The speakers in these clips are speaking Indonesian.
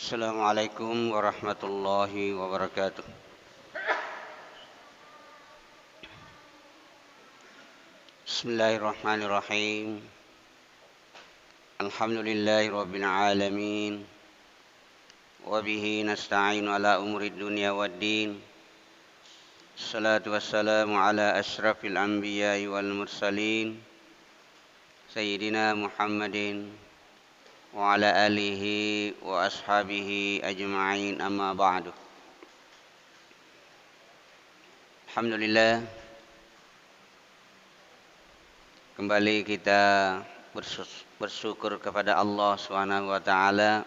Assalamualaikum warahmatullahi wabarakatuh. Bismillahirrahmanirrahim. Alhamdulillahi rabbil alamin. Wa bihi nasta'inu ala umuri dunya waddin. Salatu wassalamu ala asyrafil anbiya'i wal mursalin. Sayyidina Muhammadin wa ala alihi wa ashabihi ajma'in, amma ba'du. Alhamdulillah, kembali kita bersyukur kepada Allah Subhanahu wa taala,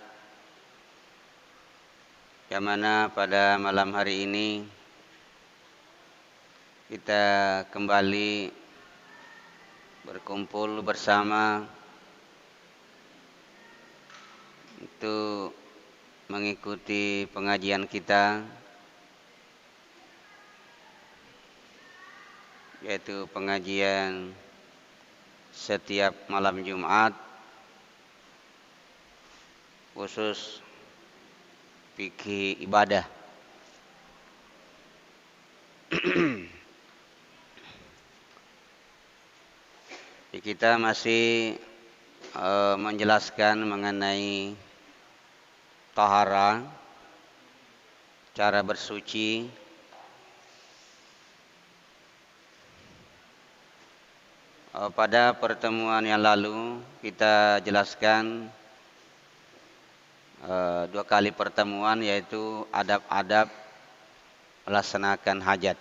yang mana pada malam hari ini kita kembali berkumpul bersama untuk mengikuti pengajian kita, yaitu pengajian setiap malam Jumat, khusus fikih ibadah. Kita masih menjelaskan mengenai tahara, cara bersuci. Pada pertemuan yang lalu kita jelaskan dua kali pertemuan, yaitu adab-adab melaksanakan hajat.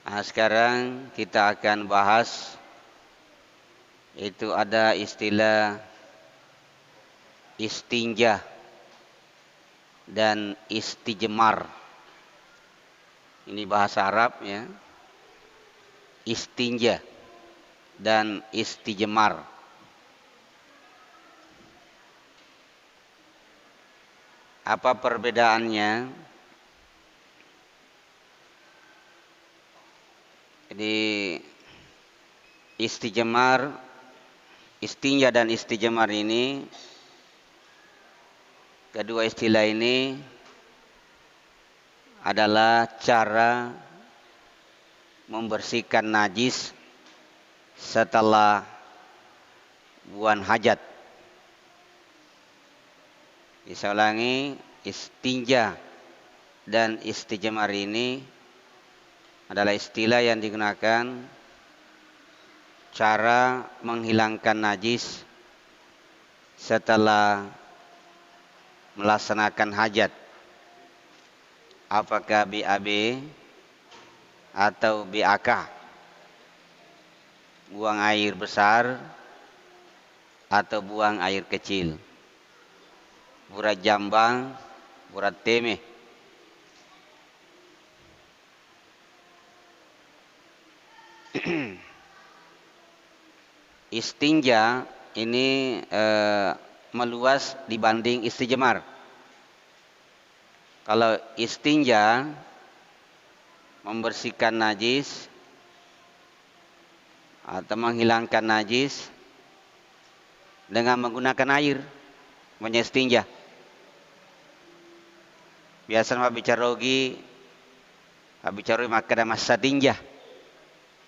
Nah, sekarang kita akan bahas, itu ada istilah istinja dan istijmar. Ini bahasa Arab ya. Istinja dan istijmar. Apa perbedaannya? Jadi istinja dan istijmar ini, kedua istilah ini adalah cara membersihkan najis setelah buang hajat. Saya ulangi, istinja dan istijmar ini adalah istilah yang digunakan cara menghilangkan najis setelah melaksanakan hajat, apakah BAB atau BAK, buang air besar atau buang air kecil, burat jambang, burat temeh. Istinja ini meluas dibanding istijmar. Kalau istinja membersihkan najis atau menghilangkan najis dengan menggunakan air, menyestinja. Biasanya habicarogi maka ada masa tinja.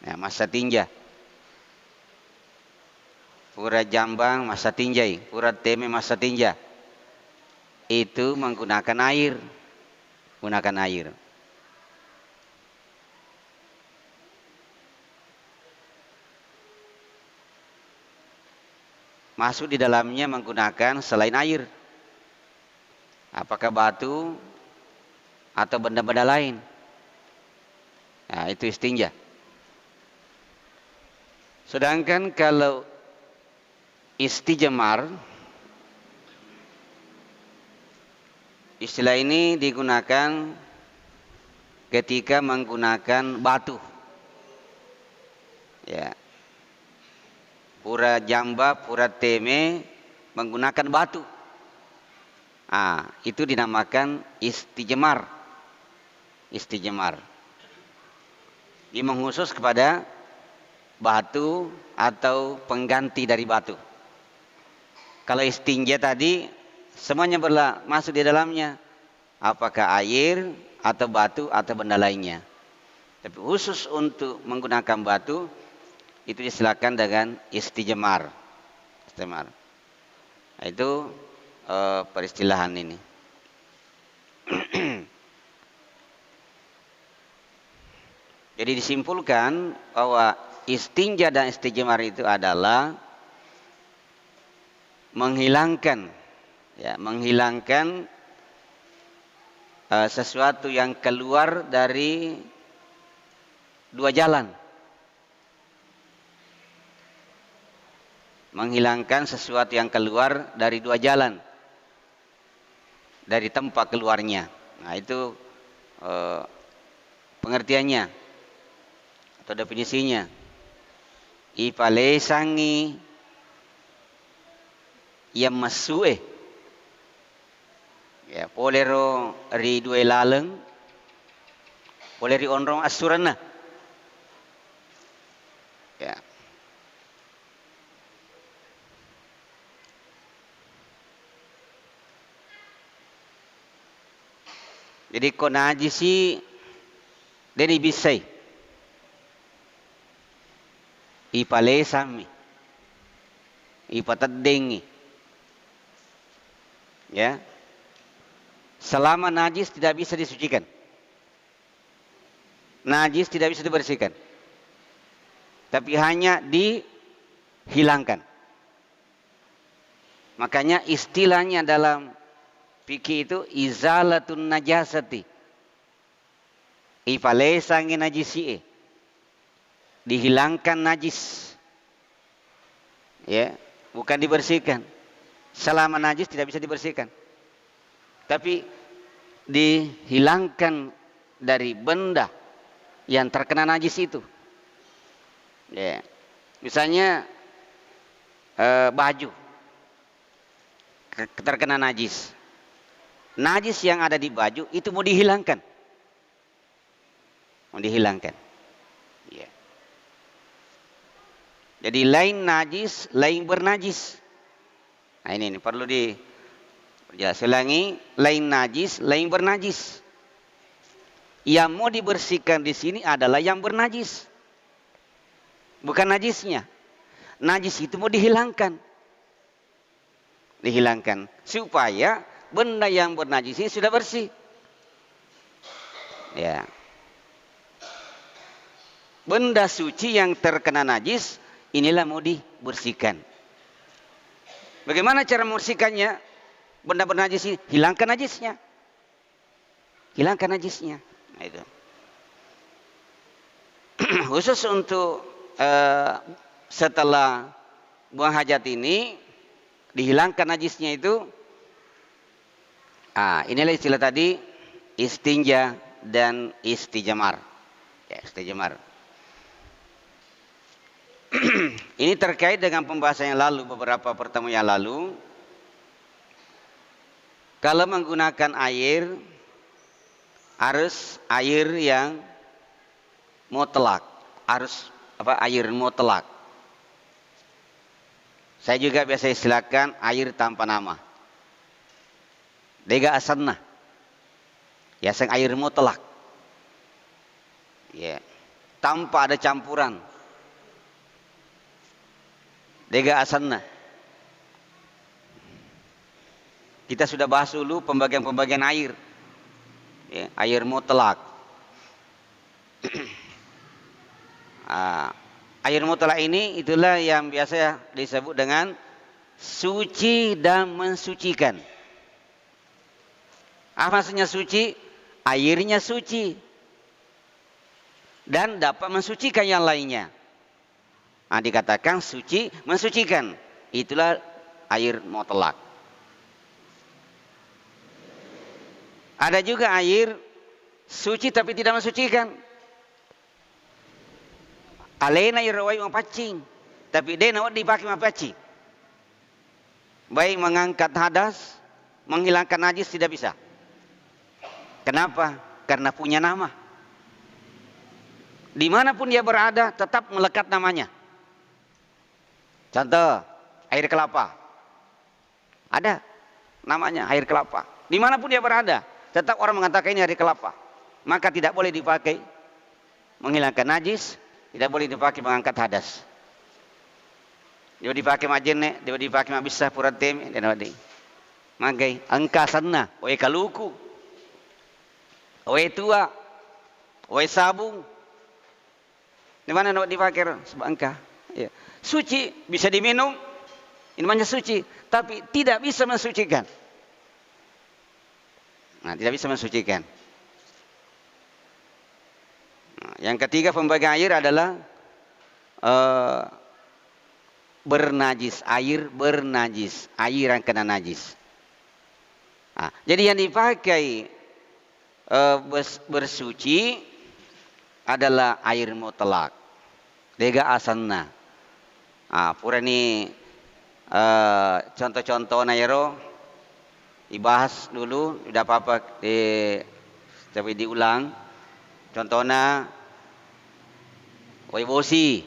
Nah, masa tinja. Pura jambang masa tinjai, pura teme masa tinja. Itu menggunakan air. Gunakan air. Masuk di dalamnya menggunakan selain air, apakah batu atau benda-benda lain. Nah, itu istinja. Sedangkan kalau istijmar, istilah ini digunakan ketika menggunakan batu. Ya. Pura jamba, pura teme menggunakan batu. Itu dinamakan istijmar. Istijmar. Ini mengkhusus kepada batu atau pengganti dari batu. Kalau istinja tadi Semuanya masuk di dalamnya. Apakah air atau batu atau benda lainnya. Tapi khusus untuk menggunakan batu itu disilakan dengan istijmar. Istijmar. Nah, itu peristilahan ini. Jadi disimpulkan bahwa istinja dan istijmar itu adalah menghilangkan sesuatu yang keluar dari dua jalan. Menghilangkan sesuatu yang keluar dari dua jalan. Dari tempat keluarnya. Nah, itu pengertiannya atau definisinya. Ipalesangi yang masue. Ya, polero ri due laleng. Poleri onrong asurana. Ya. Jadi ko najisi dari bisai. Ipalesami. Ipatadengi. Ya. Selama najis tidak bisa disucikan. Najis tidak bisa dibersihkan. Tapi hanya dihilangkan. Makanya istilahnya dalam fikih itu izalatun najasati. Ipalesangi najisi. Dihilangkan najis. Ya, bukan dibersihkan. Selama najis tidak bisa dibersihkan. Tapi dihilangkan dari benda yang terkena najis itu. Ya. Misalnya baju terkena najis. Najis yang ada di baju itu mau dihilangkan. Mau dihilangkan. Ya. Jadi lain najis, lain bernajis. Nah ini perlu dijelaskan lagi. Lain najis, lain bernajis. Yang mau dibersihkan di sini adalah yang bernajis. Bukan najisnya. Najis itu mau dihilangkan. Dihilangkan. Supaya benda yang bernajis ini sudah bersih. Ya. Benda suci yang terkena najis, inilah mau dibersihkan. Bagaimana cara membersihkannya? Benda bernajis ini, hilangkan najisnya. Hilangkan najisnya. Nah, itu. Khusus untuk setelah buang hajat ini, dihilangkan najisnya itu. Inilah istilah tadi, istinja dan istijmar. Ya, istijmar. Ini terkait dengan pembahasan yang lalu, beberapa pertemuan yang lalu. Kalau menggunakan air, harus air yang mutlak, harus air mutlak. Saya juga biasa istilahkan air tanpa nama. Dega asanna. Ya, sang air mutlak. Ya, tanpa ada campuran. Dega asanna. Kita sudah bahas dulu pembagian-pembagian air. Ya, air mutlak. Air mutlak ini itulah yang biasa disebut dengan suci dan mensucikan. Apa maksudnya suci? Airnya suci. Dan dapat mensucikan yang lainnya. Dikatakan suci, mensucikan. Itulah air mutlak. Ada juga air suci tapi tidak mensucikan. Alena irawai mapacing. Tapi dia nak dipakai mapacing. Baik mengangkat hadas, menghilangkan najis tidak bisa. Kenapa? Karena punya nama. Dimanapun dia berada, tetap melekat namanya. Contoh, air kelapa. Ada. namanya air kelapa. Dimanapun dia berada, tetap orang mengatakan ini air kelapa. Maka tidak boleh dipakai menghilangkan najis, tidak boleh dipakai mengangkat hadas. Dia dipakai majene, dia dipakai mabisa purateme dan wadi. Magai angka sana, oi kaluku, oi tua, oi sabung. Di mana nak dipakai sebangka? Ya. Suci bisa diminum, ini namanya suci, tapi tidak bisa mensucikan. Nah, tidak bisa mensucikan. Nah, yang ketiga pembagian air adalah bernajis, air bernajis, air yang kena najis. Nah, jadi yang dipakai bersuci adalah air mutlak. Lega asanna. Pura ni contoh-contoh nairo dibahas dulu, tidak apa-apa tapi diulang. Contohnya wai bosi,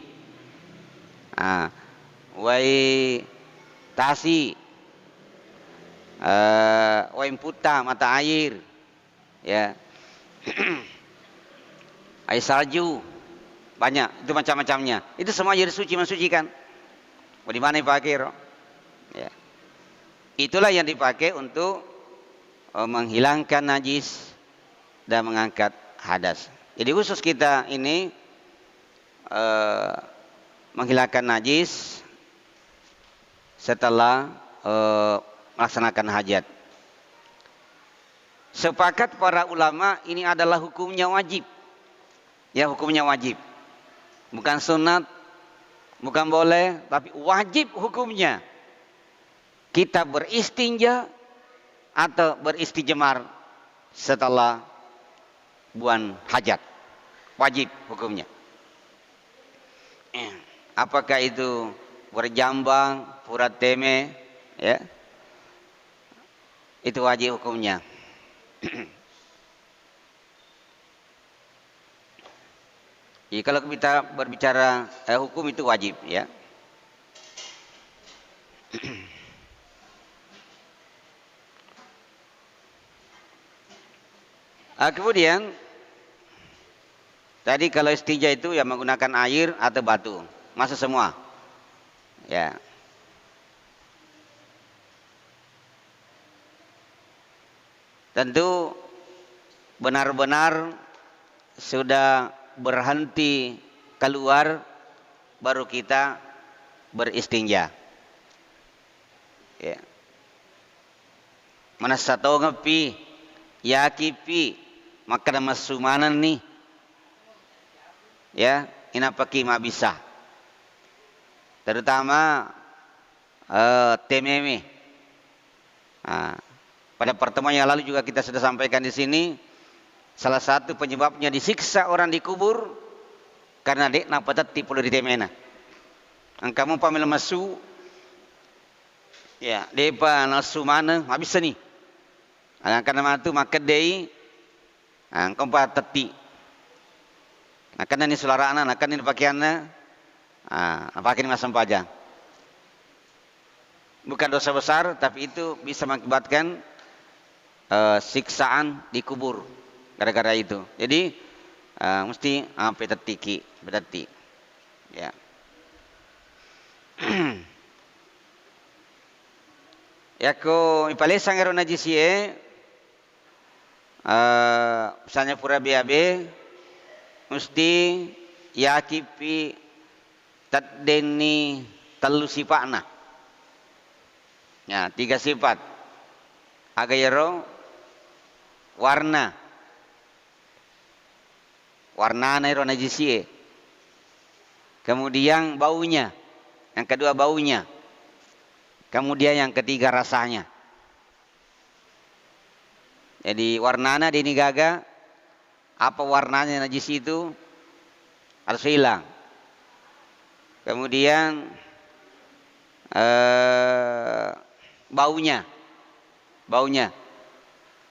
wai tasi, wai puta mata air, ya, air salju. Banyak, itu macam-macamnya. Itu semua air suci mensucikan. Di mana dipakai? Ya. Itulah yang dipakai untuk menghilangkan najis dan mengangkat hadas. Jadi khusus kita ini menghilangkan najis setelah melaksanakan hajat. Sepakat para ulama ini adalah hukumnya wajib. Ya, hukumnya wajib. Bukan sunat, bukan boleh, tapi wajib hukumnya. Kita beristinja atau beristijmar setelah buang hajat. Wajib hukumnya. Apakah itu berjambang, purateme, ya? Itu wajib hukumnya. Jadi kalau kita berbicara hukum itu wajib, ya. Kemudian tadi kalau istinja itu yang menggunakan air atau batu, masuk semua, ya. Tentu benar-benar sudah berhenti keluar baru kita beristinja. Ya. Mana satu ngapi, ya kipi, maka nama sumanan nih. Ya, inapaki ma bisa. Terutama tememe. Pada pertemuan yang lalu juga kita sudah sampaikan di sini. Salah satu penyebabnya disiksa orang dikubur karena dek napatat tipu di temena. Kamu pamil masu, ya depa nasu mana habis ni. Karena matu maka dei, engkau patati. Karena ni sularana, karena ni pakaiannya, pakai ni masam pajang. Bukan dosa besar, tapi itu bisa mengakibatkan siksaan dikubur. Gara-gara itu. Jadi mesti petatiki, betati. Ya. Yako ipalesang ero najisie misalnya pura BAB mesti yakipi tadeni telu sifatna. Ya, 3 sifat. Agayero warna iro najisie. Kemudian baunya. Yang kedua baunya. Kemudian yang ketiga rasanya. Jadi warnana di gaga, apa warnanya najis itu harus hilang. Kemudian baunya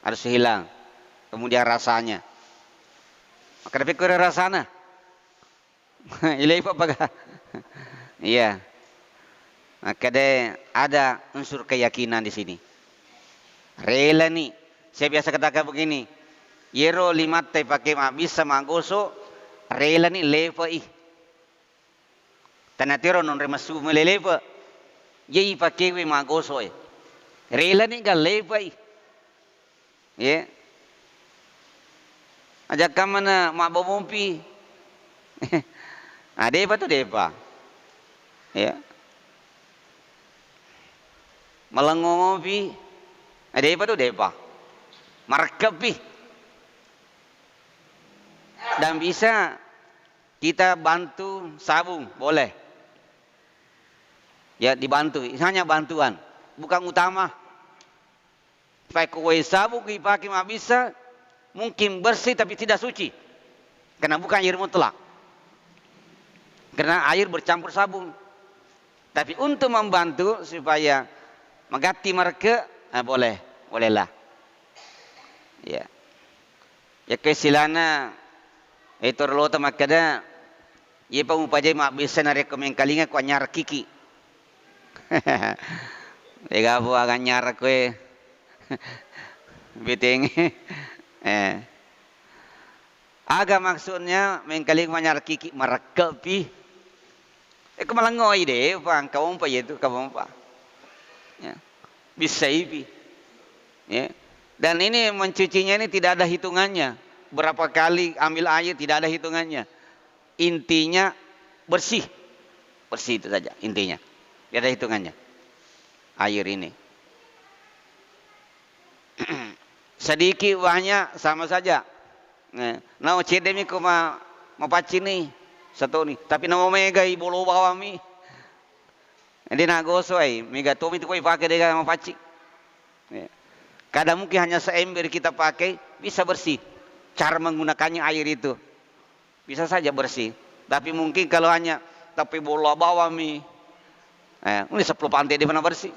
harus hilang. Kemudian rasanya. Maka tapi kira rasana. Ilai apa? Iya. Maka ada unsur keyakinan di sini. Rela nih. Saya biasa katakan begini. Yero limat tay pakai mak bisa magoso. Rela nih leva ih. Tanatero non remasu meleleva. Yei pakai we magoso eh. Rela nih gal leva ih. Ya. Ajak kamana mak bomompi. Depa tu depa. Ya. Melengompi. Depa tu depa. Markepi. Dan bisa kita bantu sabung, boleh. Ya dibantu, hanya bantuan, bukan utama. Pakai sabung dipakai mah bisa, mungkin bersih tapi tidak suci. Karena bukan air mutlak. Karena air bercampur sabun. Tapi untuk membantu supaya mengganti mereka, boleh, bolehlah. Ya. Ya kesilana itu rolo makada ye pa upajai mak bisa na rekomend kalinga ko anyar kiki. Ega po aganyar ko biting. Aga maksudnya mengkaling manyar kiki marakapi. Kemalangoy deh, bang kawong pa itu kawong pa. Ya. Bisa ipi. Ya. Dan ini mencucinya ini tidak ada hitungannya. Berapa kali ambil air tidak ada hitungannya. Intinya bersih. Bersih itu saja intinya. Tidak ada hitungannya. Air ini. Sedikit banyak sama saja. Nah, cedemi ko mapaci nih. Satu nih. Tapi nama mega bolo bawa mi. Hindi nagoso ay. Mega tomi itu ko ipakai dengan mapaci. Kadang mungkin hanya seember kita pakai bisa bersih. Cara menggunakannya air itu bisa saja bersih. Tapi mungkin kalau hanya tapi bola bawah mi, ini 10 pantai di mana bersih.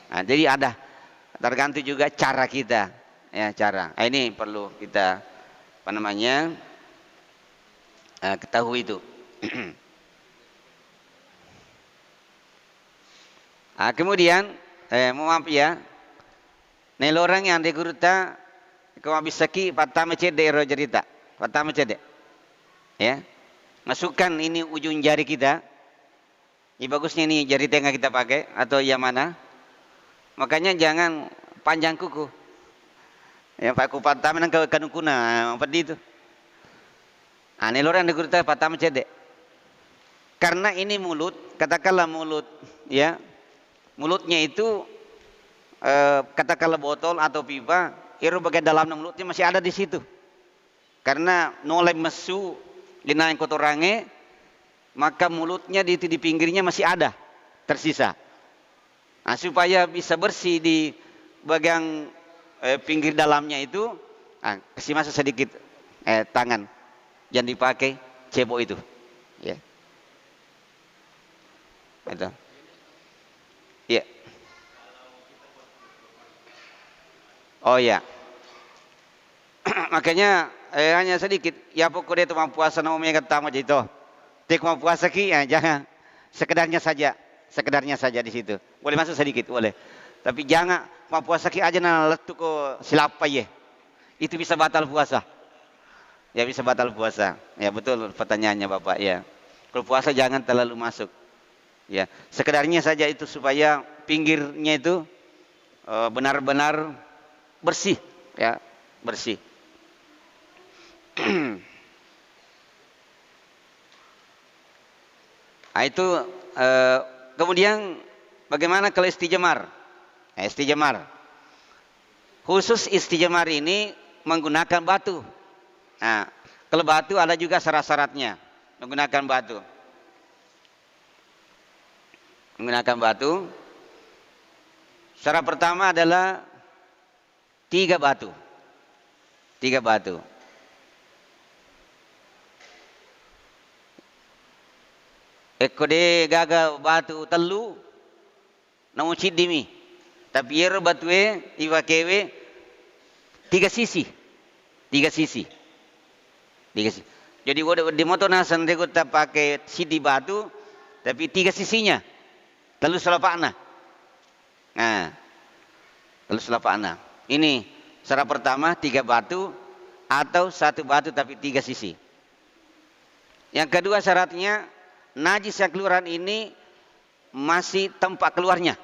Nah, jadi ada tergantung juga cara kita, ya cara. Ini perlu kita apa namanya ketahui itu. Kemudian maaf ya. Nel orang yang di guruta kau bisa ki pertama cede rojerita. Pertama cede. Ya. Masukkan ini ujung jari kita. Ini bagusnya ini jari tengah kita pakai atau yang mana? Makanya jangan panjang kuku. Ya pakai pertama nang ke kanukuna, apa itu. Nel orang di guruta pertama cede. Karena ini mulut, katakanlah mulut, ya. Mulutnya itu katakanlah botol atau pipa, iru bagian dalam mulutnya masih ada di situ. Karena nolai mesu linaing kotorange, maka mulutnya di pinggirnya masih ada tersisa. Nah, supaya bisa bersih di bagian pinggir dalamnya itu, kasih masuk sedikit tangan yang dipakai cebok itu. Ya. Itu. Ya. Oh ya, makanya hanya sedikit. Ya pokoknya itu puasa nama mereka tamu aja itu. Tik mau puasa ki, ya jangan sekedarnya saja di situ. Boleh masuk sedikit, boleh. Tapi jangan mau puasa ki aja nah letuk ko silapa ye. Itu bisa batal puasa. Ya bisa batal puasa. Ya betul pertanyaannya Bapak ya. Kalau puasa jangan terlalu masuk. Ya sekedarnya saja itu supaya pinggirnya itu benar-benar bersih, ya bersih. Nah, itu kemudian bagaimana kalau istijmar? Istijmar. Khusus istijmar ini menggunakan batu. Nah, kalau batu ada juga syarat-syaratnya. Menggunakan batu. Menggunakan batu. Syarat pertama adalah 3 batu. 3 batu. Ekode gaga batu telu namun cidimi. Tapi yer batue iwa kewe 3 sisi. 3 sisi. 3 sisi. Jadi di motor nasan dia kita pakai sidi batu tapi 3 sisinya. Telu selapakna. Nah. Lalu sulapana. Ini syarat pertama 3 batu atau 1 batu tapi 3 sisi. Yang kedua syaratnya najis yang keluaran ini masih tempat keluarnya.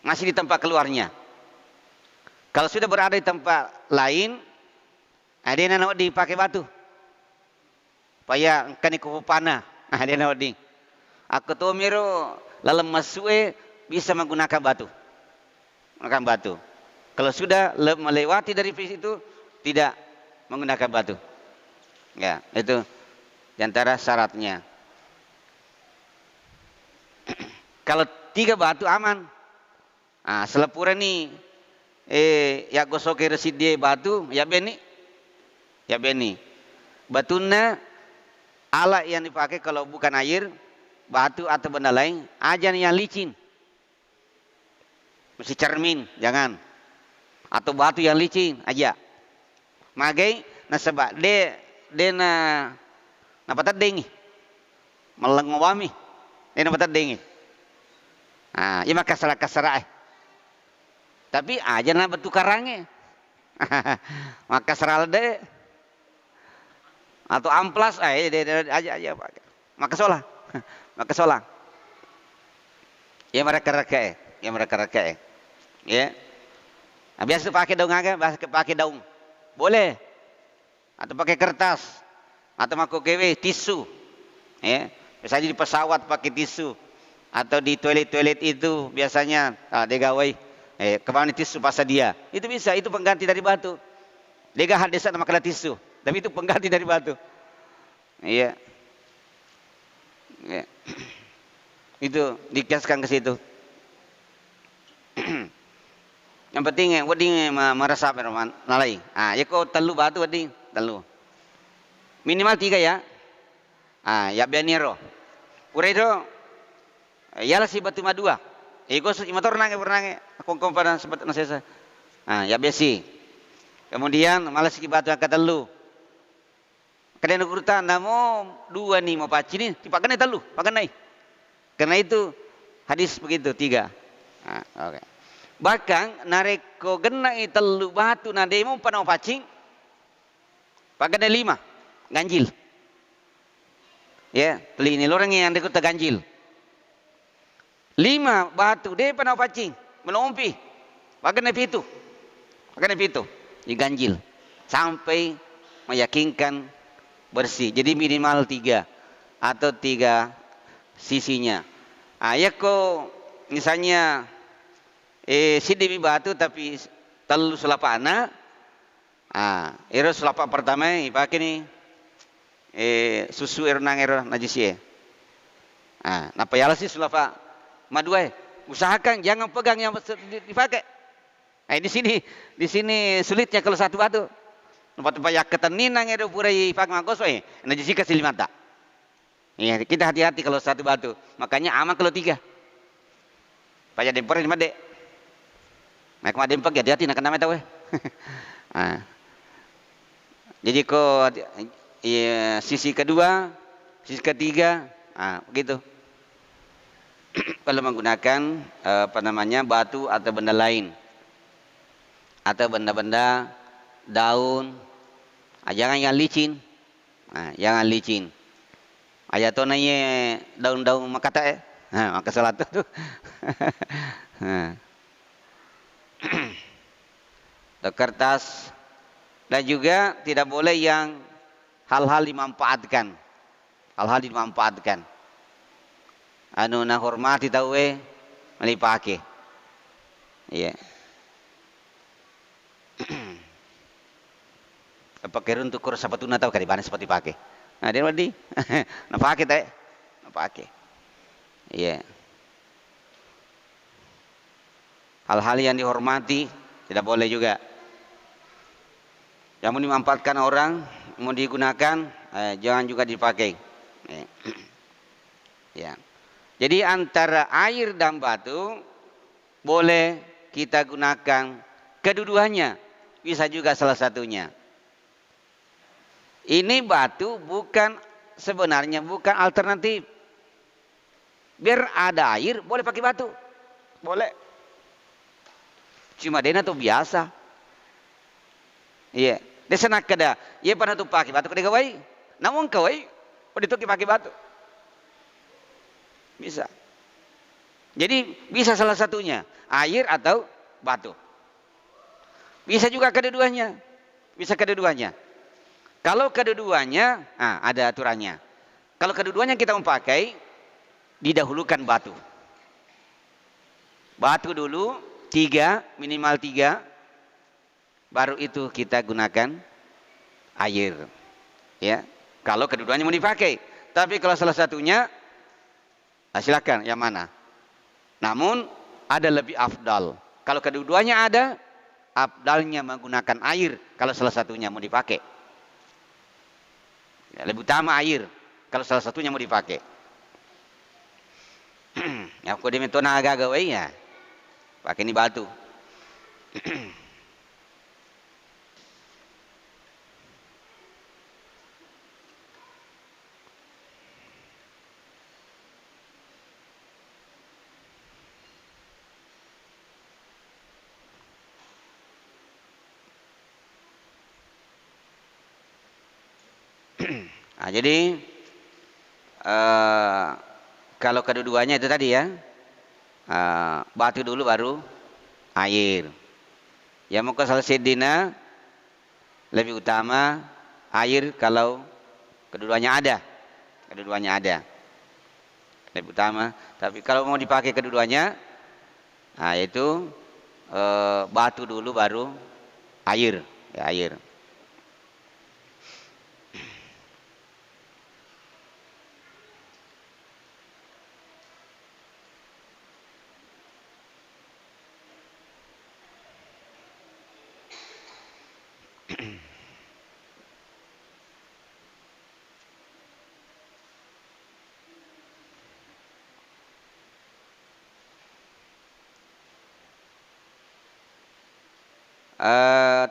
Masih di tempat keluarnya. Kalau sudah berada di tempat lain, dia nak dipakai batu. Supaya kan ikut panah. Dia nak di. Aku tu miro lalu masuk bisa menggunakan batu. Menggunakan batu. Kalau sudah melewati dari situ tidak menggunakan batu. Ya, itu di antara syaratnya. Kalau 3 batu aman. Selepura ni ya gosok resid dia batu ya beni. Ya beni. Batuna alat yang dipakai kalau bukan air, batu atau benda lain, ajan yang licin. Mesti cermin, jangan. Atau batu yang licin aja. Magai nasabak de na patat dengi. Melengwami. De na patat dengi. Ya maka salah. Tapi aja na batu karangnya. Maka salah de. Atau amplas aja pakai. Maka solah. Ya mereka reka. Ya. Biasa pakai daun aja, pakai daun. Boleh. Atau pakai kertas. Atau pakai tisu. Ya. Biasanya di pesawat pakai tisu. Atau di toilet itu biasanya degawai kemana tisu pasal dia. Itu bisa, itu pengganti dari batu. Lega hadesa nama kala tisu. Tapi itu pengganti dari batu. Iya. Ya. Itu dikiaskan ke situ. Yang penting wading meresap nalai. Ya kau telu batu wading, telu. Minimal 3 ya. Ya bianiro. Uredo ya lah si batu madua. Ego motor nange pernah aku pada sempat nasesa. Ya besi. Kemudian malas si batu angkat telu. Kadang urutan namo 2 nih mau paci nih, dipakai telu, pakai naik. Karena itu hadis begitu 3. Oke. Bahkan nareko genai telu batu na demo panau pacing. Pakai 5 ganjil. Ya, teli ini lorang yang dekut ganjil. 5 batu de panau pacing, melompi. Pakai pitu. Diganjil sampai meyakinkan bersih. Jadi minimal 3 atau 3 sisinya. Ya kok misalnya sidimi batu tapi telu sulapana. Ero sulapa pertama pakai nih susu ernang ero najis. Napa yala sih sulapa madua? Usahakan jangan pegang yang dipakai. Di sini sulitnya kalau 1 batu. Tempat-tempat yang keteninang itu purai pak mangkos najis kasih 5 tak. Ya, kita hati-hati kalau 1 batu. Makanya aman kalau 3. Paya demper ini made. Mak ma demper hati-hati nak nama tahu. Jadi kok sisi kedua, sisi ketiga, begitu. Kalau menggunakan batu atau benda lain. Atau benda-benda daun, jangan yang licin, jangan licin. Ayatonanya daun-daun makata maka salah tu. Kertas dan juga tidak boleh yang hal-hal dimanfaatkan. Anu na hormati tahu melipake. Iya. Pakai untuk kurus sapatuna tahu kali mana seperti pakai. Dia mandi. Nak pakai teh. Nak pakai. Iya. Hal-hal yang dihormati tidak boleh juga. Yang mau dimanfaatkan orang, mau digunakan, jangan juga dipakai. Ya. Jadi antara air dan batu boleh kita gunakan kedua-duanya, bisa juga salah satunya. Ini batu sebenarnya bukan alternatif. Biar ada air boleh pakai batu, boleh. Cuma dena tuh biasa. Iya. Desa nak kada. Iya pernah tuh pakai batu kada kawai. Namun kawai. Oh dituki pakai batu. Bisa. Jadi bisa salah satunya. Air atau batu. Bisa juga kedua-duanya. Bisa kedua-duanya. Kalau kedua-duanya, ada aturannya. Kalau kedua-duanya kita memakai, didahulukan batu. Batu dulu, 3, minimal 3. Baru itu kita gunakan air. Ya, kalau kedua-duanya mau dipakai. Tapi kalau salah satunya, silakan yang mana. Namun ada lebih afdal. Kalau kedua-duanya ada, afdalnya menggunakan air kalau salah satunya mau dipakai. Ya, lebih utama air kalau salah satunya mau dipakai. Ya aku demi tenaga gawe ya. Pakai ini batu. Nah, jadi kalau kedua-duanya itu tadi ya, batu dulu baru air. Ya mau selesai dina lebih utama air kalau kedua-duanya ada. Kedua-duanya ada. Lebih utama. Tapi kalau mau dipakai kedua-duanya, itu batu dulu baru air. Ya, air.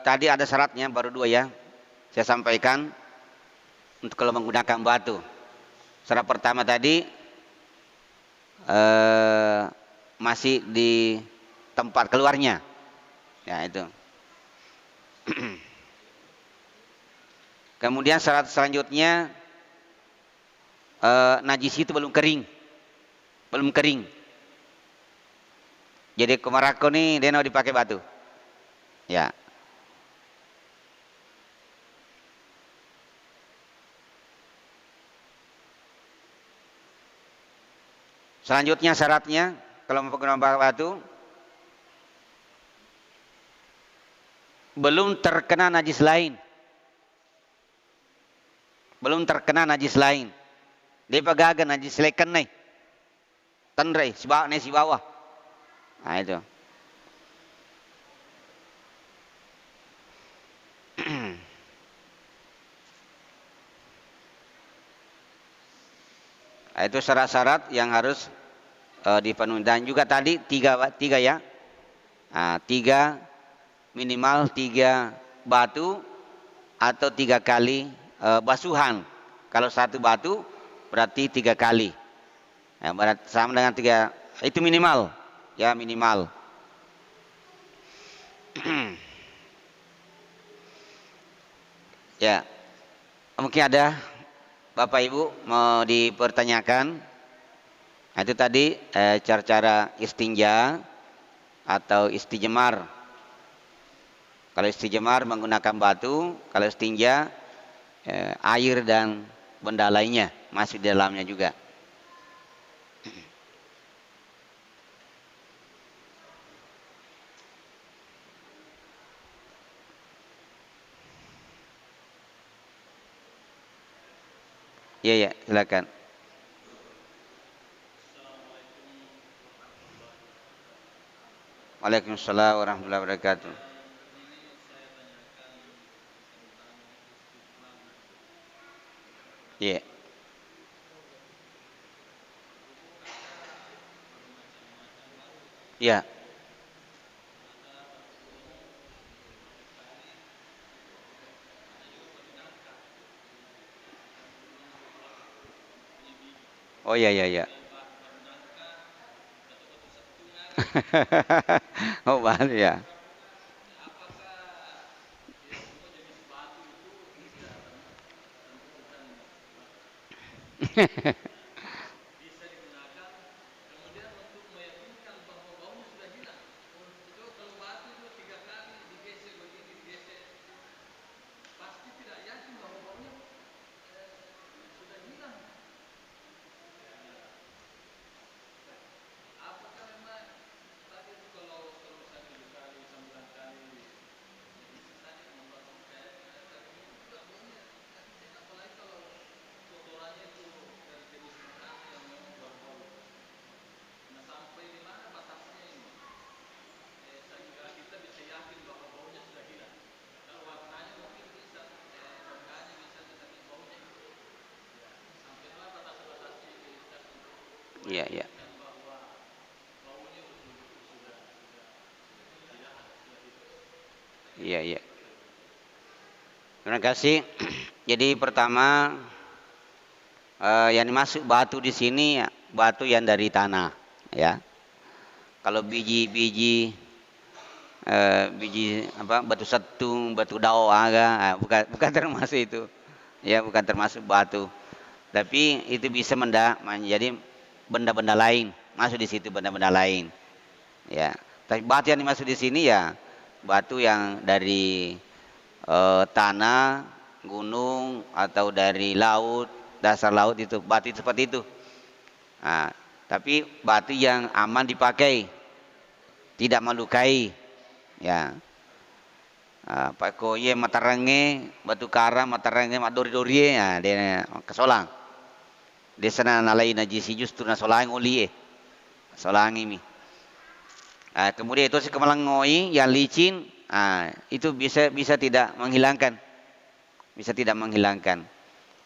Tadi ada syaratnya baru 2 ya. Saya sampaikan untuk kalau menggunakan batu. Syarat pertama tadi masih di tempat keluarnya. Ya itu. Kemudian syarat selanjutnya najis itu belum kering. Belum kering. Jadi kemarako nih dia mau dipakai batu. Ya. Selanjutnya syaratnya kalau mau menggunakan batu belum terkena najis lain. Belum terkena najis lain. Dia pagagan najis leken nih. Tenre si bawah. Nah itu. Itu syarat-syarat yang harus dipenuhi. Dan juga tadi tiga ya. 3 minimal 3 batu atau 3 kali basuhan. Kalau 1 batu berarti 3 kali. Ya, berarti sama dengan 3. Itu minimal. Ya minimal. Ya. Mungkin ada Bapak Ibu mau dipertanyakan. Nah, itu tadi cara-cara istinja atau istijmar. Kalau istijmar menggunakan batu, kalau istinja air dan benda lainnya masih di dalamnya juga. Iya ya, silakan. Waalaikumsalam warahmatullahi wabarakatuh. Iya. Iya. Oh iya iya iya. Oh baru ya. Iya, iya. Iya, iya. Terima kasih. Jadi pertama yang dimaksud batu di sini ya, batu yang dari tanah, ya. Kalau biji-biji biji apa batu setung, batu dao aga, bukan bukan termasuk itu. Ya, bukan termasuk batu. Tapi itu bisa menjadi benda-benda lain, masuk di situ benda-benda lain. Ya. Tapi batu yang dimaksud di sini ya batu yang dari tanah, gunung atau dari laut, dasar laut itu batu itu seperti itu. Nah, tapi batu yang aman dipakai, tidak melukai. Ya, Pak Koye Matarenge, batu karang Matarenge madori-dori ya dia kesolang. Dia sana nalai najisi justru na solang oli solang ini. Kemudian itu si kemalangoi yang licin, itu bisa tidak menghilangkan, bisa tidak menghilangkan.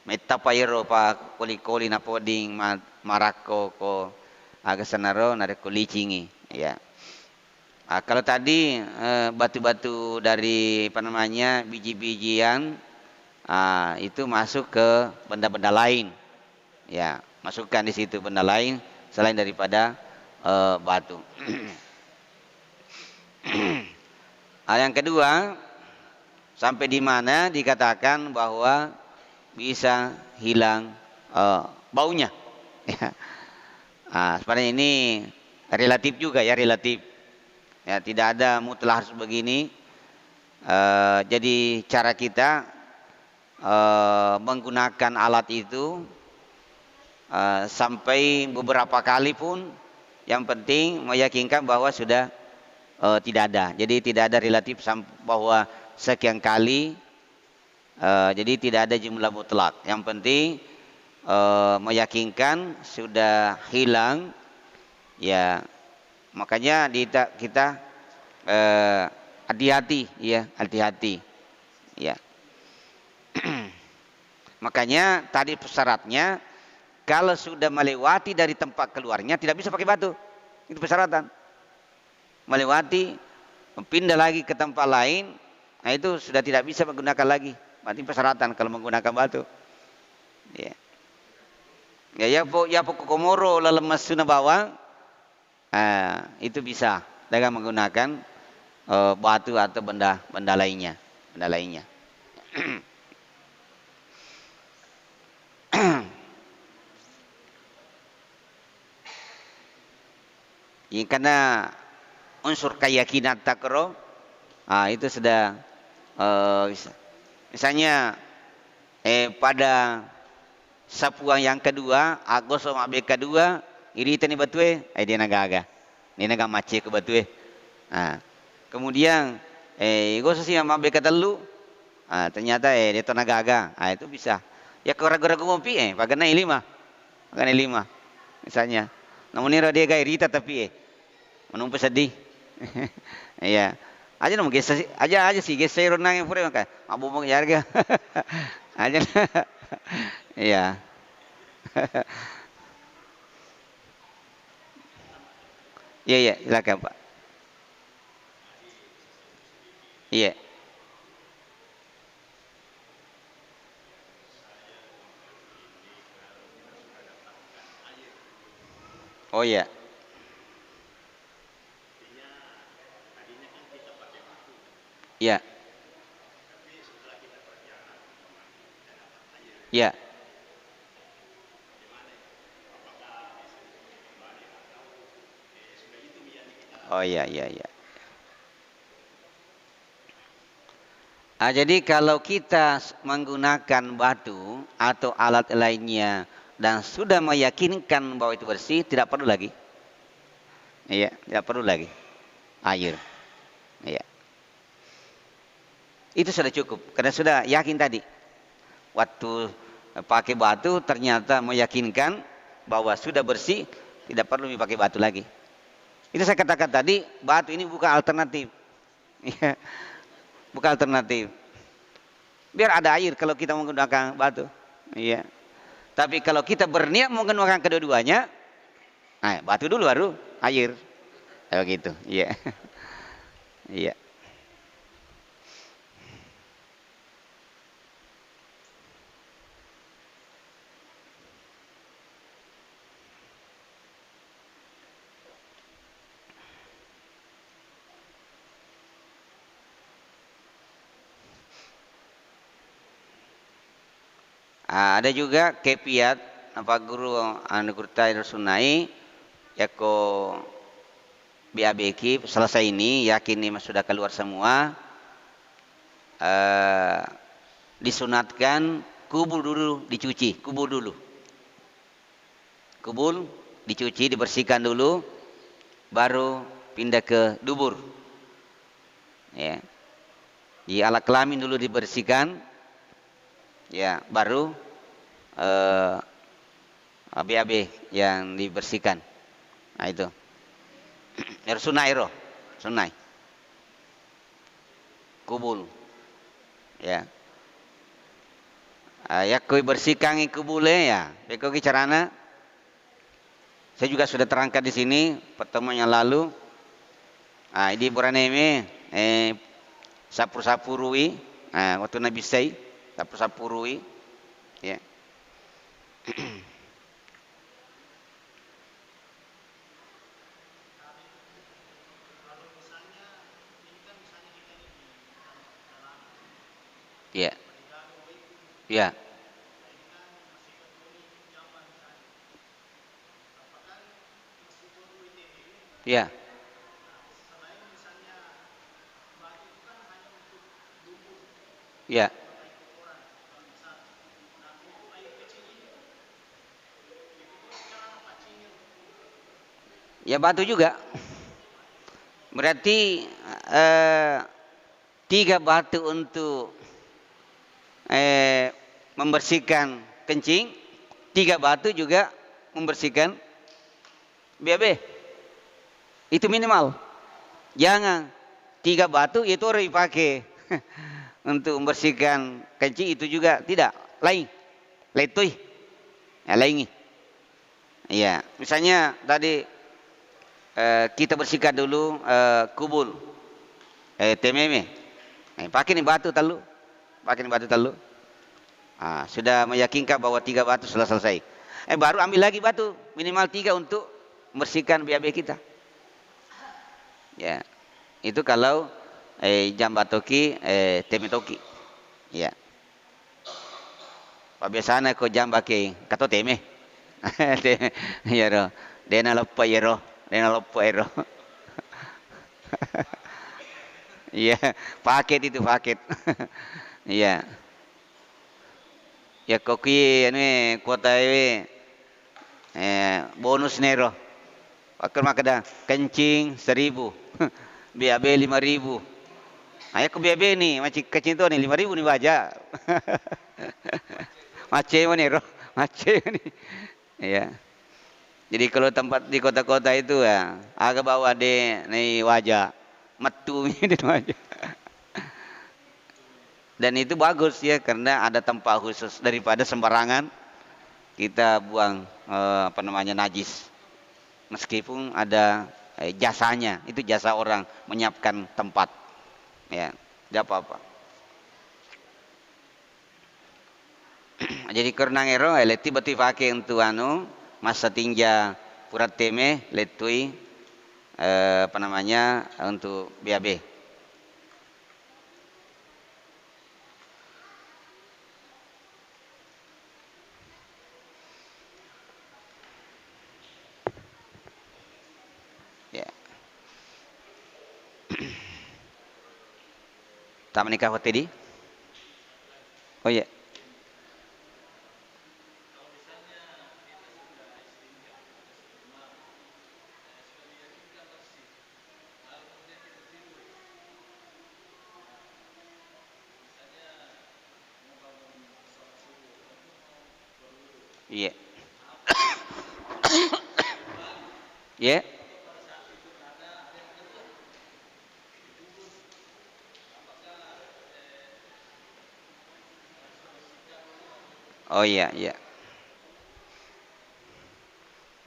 Meta pairo pa koli-koli na poding marako ko aga sanaro nareko licingi, ya. Kalau tadi batu-batu dari apa namanya biji-bijian, itu masuk ke benda-benda lain, ya, masukkan di situ benda lain selain daripada batu. Yang kedua, sampai di mana dikatakan bahwa bisa hilang baunya. Sebenarnya ini relatif juga ya, relatif. Ya, tidak ada mutlak harus begini. Jadi cara kita menggunakan alat itu sampai beberapa kali pun, yang penting meyakinkan bahwa sudah tidak ada. Jadi tidak ada relatif bahwa sekian kali. Jadi tidak ada jumlah mutlak. Yang penting meyakinkan sudah hilang. Ya, makanya kita hati-hati, ya, hati-hati. Ya. Makanya tadi syaratnya kalau sudah melewati dari tempat keluarnya tidak bisa pakai batu. Itu persyaratan. Melewati, pindah lagi ke tempat lain, nah itu sudah tidak bisa menggunakan lagi. Berarti persyaratan kalau menggunakan batu. Ya. Ya pokok komoro lelemas suna bawang. Itu bisa dengan menggunakan batu atau benda lainnya, benda lainnya. Ini karena unsur keyakinan takro, itu sudah misalnya pada sapuan yang kedua, Agos sama AB kedua, iri tani batue, dia nagaga. Dia naga mace ke batue. Kemudian Agos sih sama AB ketelu, ternyata dia to nagaga. Itu bisa. Ya ragu-ragu ngopi pagana 5. Pagana 5. Misalnya. Namun ini dia gaya rita tapi menumpu sedih. Iya. Aja dong geser aja sih geser nang yang pure maka abung harga. Aja. Iya. Iya, silakan Pak. Iya. Oh iya. Iya. Iya. Oh iya iya iya. Jadi kalau kita menggunakan batu atau alat lainnya dan sudah meyakinkan bahwa itu bersih, tidak perlu lagi. Iya, tidak perlu lagi air. Iya. Itu sudah cukup karena sudah yakin tadi. Waktu pakai batu ternyata meyakinkan bahwa sudah bersih, tidak perlu dipakai batu lagi. Itu saya katakan tadi, batu ini bukan alternatif. Iya, bukan alternatif. Biar ada air kalau kita menggunakan batu. Iya. Tapi kalau kita berniat menggunakan kedua-duanya, nah, batu dulu baru air. Kayak gitu. Iya. Iya. Ada juga kepiat apa guru anu kurtai sunai yako BABK selesai ini yakin ini sudah keluar semua, disunatkan kubur dulu dicuci, kubur dulu, kubur dicuci dibersihkan dulu, baru pindah ke dubur. Ya, di alat kelamin dulu dibersihkan, ya baru BAB yang dibersihkan. Nah itu. Sunai roh, sunai. Kubul. Ya. Ya koi bersihkan kubule ya. Beko carana. Saya juga sudah terangkan di sini pertemuan yang lalu. Ini buraneme sapur-sapurui. Waktu Nabi Say sapur-sapurui. Ya. Ya. Ya. Ya. Ya. Ya batu juga. Berarti 3 batu untuk membersihkan kencing, 3 batu juga membersihkan BAB. Itu minimal. Jangan 3 batu itu harus dipakai untuk membersihkan kencing, itu juga tidak. Lain. Letui. Ya lain. Iya, misalnya tadi kita bersihkan dulu kubul tememe. Pakai nih batu talu. Pakai nih batu talu. Sudah meyakinkan bahwa 3 batu sudah selesai. Baru ambil lagi batu minimal 3 untuk membersihkan BAB kita. Ya, itu kalau jambatoki temetoki. Ya. Pabiasana ko jambake kato teme. Ya ro. Dena loppa ya ro. Dena loppa ya ro. Iya, paket itu paket. Iya. Ya koki anu kuota bonus nero. Pakar makada kencing 1.000. BAB 5.000. Ayo ke BAB nih, macam kecil tuh nih 5.000 nih baja. Macam nih roh, macam nih. Iya. Jadi kalau tempat di kota-kota itu ya agak bawa deh nih wajah metu di wajah. Dan itu bagus ya karena ada tempat khusus daripada sembarangan kita buang najis. Meskipun ada jasanya, itu jasa orang menyiapkan tempat. Ya, tidak apa-apa. Jadi karena ngero leti beti pakai untuk masa tinja purat teme letui untuk BAB. Ya. Tak menikah tadi? Oh iya. Iya. Iya. Oh iya, iya.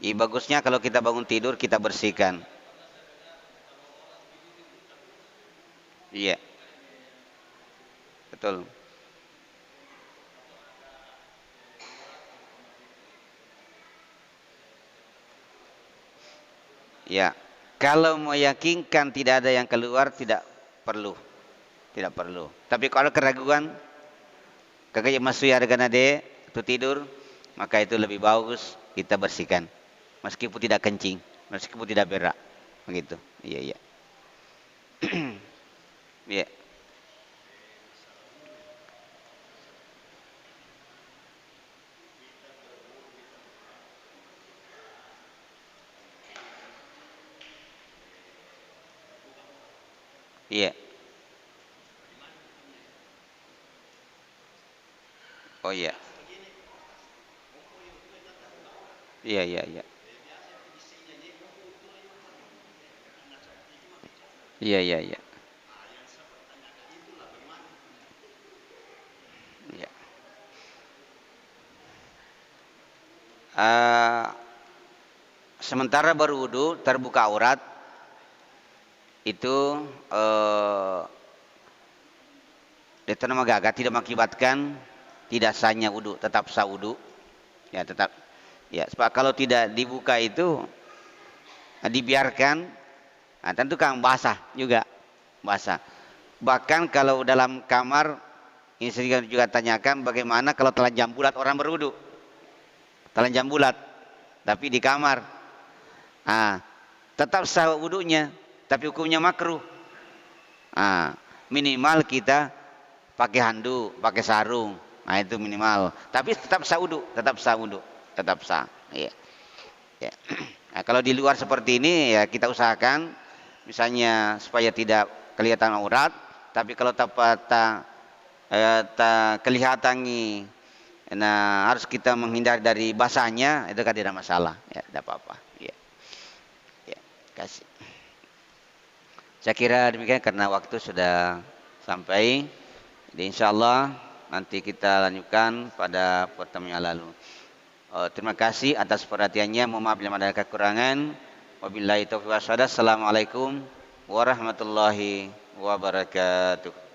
Iya, bagusnya kalau kita bangun tidur kita bersihkan. Iya, betul. Ya. Kalau meyakinkan tidak ada yang keluar tidak perlu. Tidak perlu. Tapi kalau keraguan, kakak masuk ya dengan ade itu tidur, maka itu lebih bagus kita bersihkan. Meskipun tidak kencing, meskipun tidak berak. Begitu. Iya, iya. Iya. Iya. Oh iya. Iya, iya, iya. Iya, iya, iya. Iya. Eh, sementara berwudu terbuka aurat itu itu nama gagal tidak mengakibatkan tidak sahnya wudu, tetap sah wudu. Ya, tetap. Ya, sebab kalau tidak dibuka itu dibiarkan, nah, tentu kan basah juga, basah. Bahkan kalau dalam kamar, ini sering juga tanyakan bagaimana kalau telanjang bulat orang berwudu, telanjang bulat, tapi di kamar, ah, tetap sah wudunya, tapi hukumnya makruh. Ah, minimal kita pakai handuk, pakai sarung, nah itu minimal. Tapi tetap sah wudu, tetap sah wudu, tetap sah. Iya. Ya. Nah, kalau di luar seperti ini ya kita usahakan misalnya supaya tidak kelihatan aurat, tapi kalau kelihatan nah harus kita menghindar dari basahnya itu kan tidak masalah, ya tidak apa-apa. Ya. Ya, kasih. Saya kira demikian karena waktu sudah sampai. Jadi insya Allah nanti kita lanjutkan pada pertemuan yang lalu. Terima kasih atas perhatiannya. Mohon maaf bila ada kekurangan. Wabillahi taufiq wal hidayah. Assalamualaikum warahmatullahi wabarakatuh.